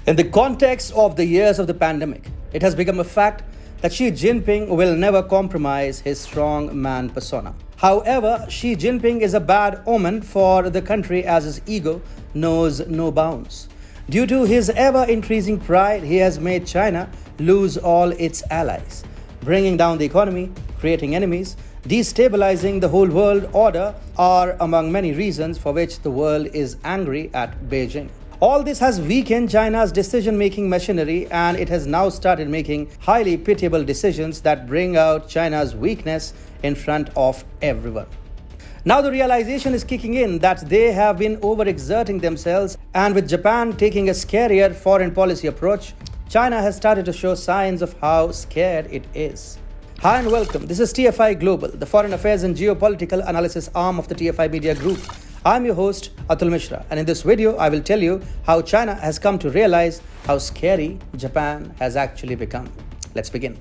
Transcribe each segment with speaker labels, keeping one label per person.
Speaker 1: In the context of the years of the pandemic, it has become a fact that Xi Jinping will never compromise his strong man persona. However, Xi Jinping is a bad omen for the country as his ego knows no bounds. Due to his ever-increasing pride, he has made China lose all its allies, bringing down the economy, creating enemies, destabilizing the whole world order are among many reasons for which the world is angry at Beijing. All this has weakened China's decision-making machinery, and it has now started making highly pitiable decisions that bring out China's weakness in front of everyone. Now the realization is kicking in that they have been overexerting themselves, and with Japan taking a scarier foreign policy approach, China has started to show signs of how scared it is. Hi and welcome. This is TFI Global, the foreign affairs and geopolitical analysis arm of the TFI Media Group. I'm your host, Atul Mishra, and in this video, I will tell you how China has come to realize how scary Japan has actually become. Let's begin.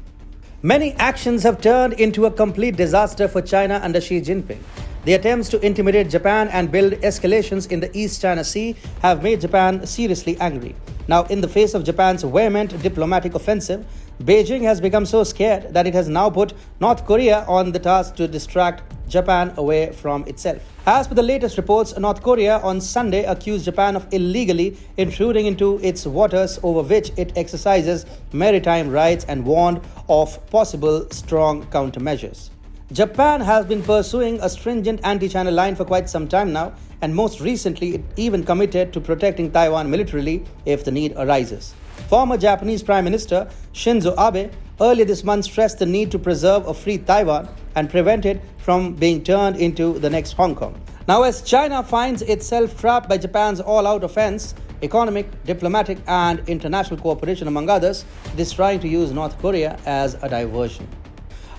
Speaker 1: Many actions have turned into a complete disaster for China under Xi Jinping. The attempts to intimidate Japan and build escalations in the East China Sea have made Japan seriously angry. Now, in the face of Japan's vehement diplomatic offensive, Beijing has become so scared that it has now put North Korea on the task to distract Japan away from itself. As per the latest reports, North Korea on Sunday accused Japan of illegally intruding into its waters over which it exercises maritime rights and warned of possible strong countermeasures. Japan has been pursuing a stringent anti-channel line for quite some time now, and most recently it even committed to protecting Taiwan militarily if the need arises. Former Japanese Prime Minister Shinzo Abe earlier this month stressed the need to preserve a free Taiwan and prevent it from being turned into the next Hong Kong. Now, as China finds itself trapped by Japan's all-out offense, economic, diplomatic and international cooperation among others, it is trying to use North Korea as a diversion.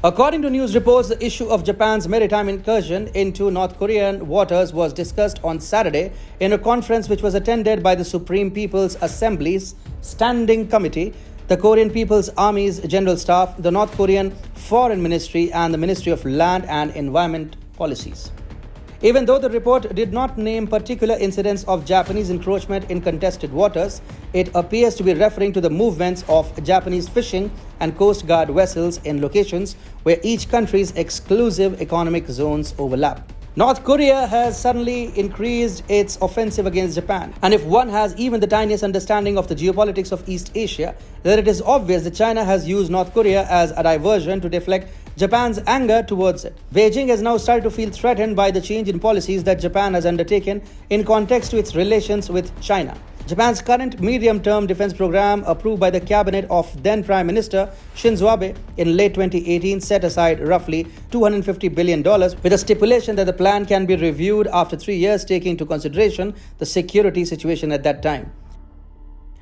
Speaker 1: According to news reports, the issue of Japan's maritime incursion into North Korean waters was discussed on Saturday in a conference which was attended by the Supreme People's Assembly's Standing Committee, the Korean People's Army's General Staff, the North Korean Foreign Ministry and the Ministry of Land and Environment Policies. Even though the report did not name particular incidents of Japanese encroachment in contested waters, it appears to be referring to the movements of Japanese fishing and Coast Guard vessels in locations where each country's exclusive economic zones overlap. North Korea has suddenly increased its offensive against Japan, and if one has even the tiniest understanding of the geopolitics of East Asia, then it is obvious that China has used North Korea as a diversion to deflect Japan's anger towards it. Beijing has now started to feel threatened by the change in policies that Japan has undertaken in context to its relations with China. Japan's current medium-term defense program, approved by the cabinet of then Prime Minister Shinzo Abe in late 2018, set aside roughly $250 billion with a stipulation that the plan can be reviewed after 3 years, taking into consideration the security situation at that time.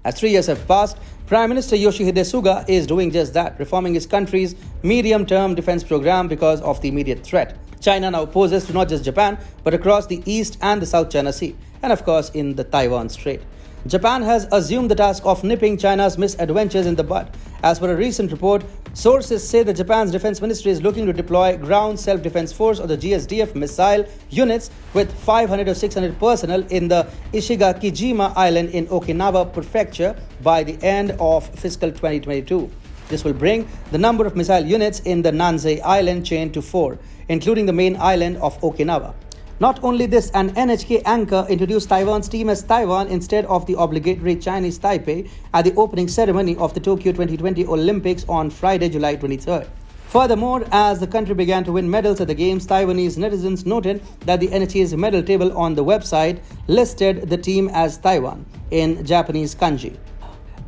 Speaker 1: As 3 years have passed, Prime Minister Yoshihide Suga is doing just that, reforming his country's medium-term defense program because of the immediate threat. China now poses to not just Japan, but across the East and the South China Sea, and of course in the Taiwan Strait. Japan has assumed the task of nipping China's misadventures in the bud. As per a recent report, sources say that Japan's defense ministry is looking to deploy Ground Self-Defense Force or the GSDF missile units with 500 or 600 personnel in the Ishigakijima Island in Okinawa Prefecture by the end of fiscal 2022. This will bring the number of missile units in the Nansei Island chain to 4, including the main island of Okinawa. Not only this, an NHK anchor introduced Taiwan's team as Taiwan instead of the obligatory Chinese Taipei at the opening ceremony of the Tokyo 2020 Olympics on Friday, July 23rd. Furthermore, as the country began to win medals at the Games, Taiwanese netizens noted that the NHK's medal table on the website listed the team as Taiwan in Japanese kanji.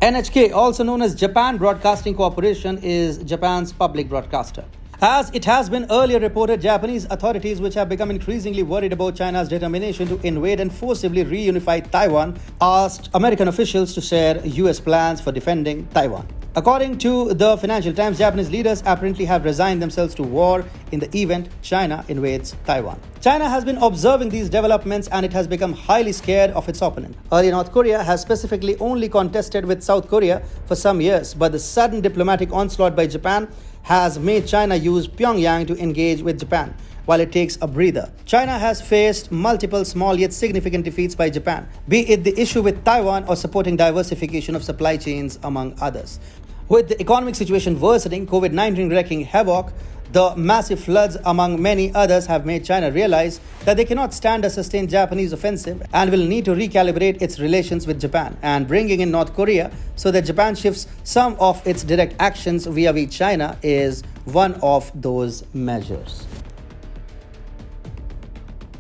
Speaker 1: NHK, also known as Japan Broadcasting Corporation, is Japan's public broadcaster. As it has been earlier reported, Japanese authorities, which have become increasingly worried about China's determination to invade and forcibly reunify Taiwan, asked American officials to share US plans for defending Taiwan. According to the Financial Times, Japanese leaders apparently have resigned themselves to war in the event China invades Taiwan. China has been observing these developments and it has become highly scared of its opponent. Earlier, North Korea has specifically only contested with South Korea for some years, but the sudden diplomatic onslaught by Japan has made China use Pyongyang to engage with Japan. while it takes a breather. China has faced multiple small yet significant defeats by Japan, be it the issue with Taiwan or supporting diversification of supply chains, among others. With the economic situation worsening, COVID-19 wreaking havoc, the massive floods, among many others, have made China realize that they cannot stand a sustained Japanese offensive and will need to recalibrate its relations with Japan, and bringing in North Korea so that Japan shifts some of its direct actions vis-a-vis China is one of those measures.